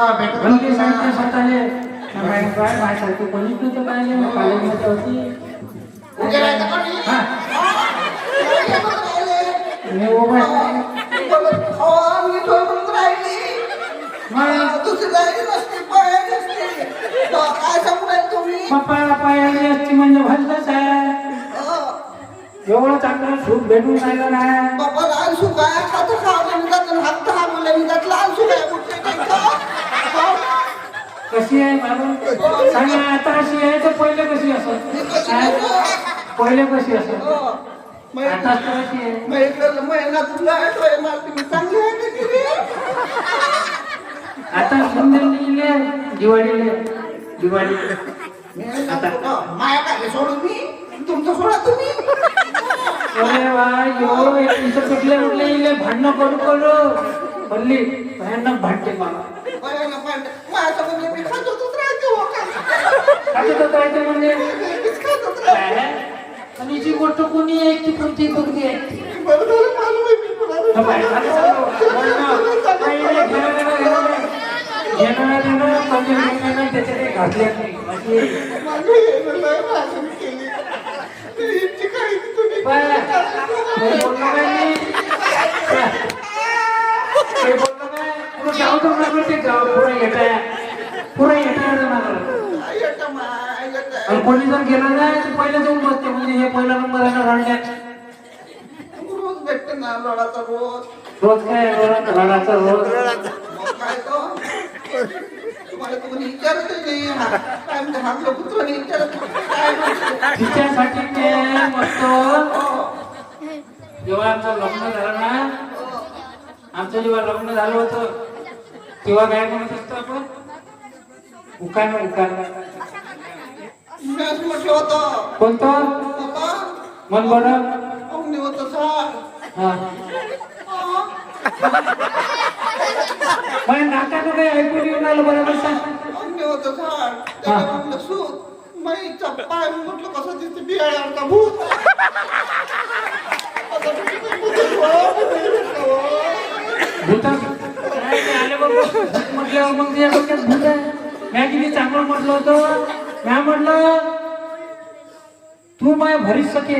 भलती सांगते स्वतःले माझ्यासारखी कोणीच नव्हतं पाहिले कॉलेजमध्ये होती मी पप्पा पायाली असती म्हणजे भलतच आहे एवढं चांगलं सूप भेटून राहिलं ना बाबा लहान सुख आहे खातं खावलं मी जातं हात हा मुलं मी जात लहान सुख आहे कशी आहे बाबा सांगा आता अशी आहे तर पहिले कशी असत पहिले कशी असत आता कशी आहे आता सुंदर दिवाळी माया काय सोडून मी तुमचं सोडा तुम्ही अरे वा यो तुमचं कुठले कुठले इले भांडणं करू करू हल्ली भयानक भांडते मला खातच राहते म्हणजे आणि जी गोष्ट कोणी आहे ती कोणती कोणती आहे त्याच्यात घातल्या कोणी जर गेला नाही तर पहिलं जाऊन बसते म्हणजे हे पहिला नंबर आहे ना रडण्यात रोज भेटते ना लोडाचा रोज काय रडाचा रोज काय तो तुम्हाला कोणी विचारत नाही काय म्हणजे हातलं पुत्र विचारत तिच्यासाठी ते मस्त जेव्हा आमचं लग्न झालं ना आमचं जेव्हा लग्न झालं होतं तेव्हा काय म्हणत असतो आपण उकान म्हटलं होतं कोणतं मन बरं अग्नी होतं सर माझ्या नाकानं काही ऐकून येऊन आलं बरोबर सांग अग्नी होतं सर त्याला म्हटलं सूत माईचा पाय म्हटलं कसं दिसते बियाण्याचा भूत म्हटलं मग ते भूत आहे मी किती चांगलं म्हटलं होतं मी म्हटलं तू माझ्या भरीत सके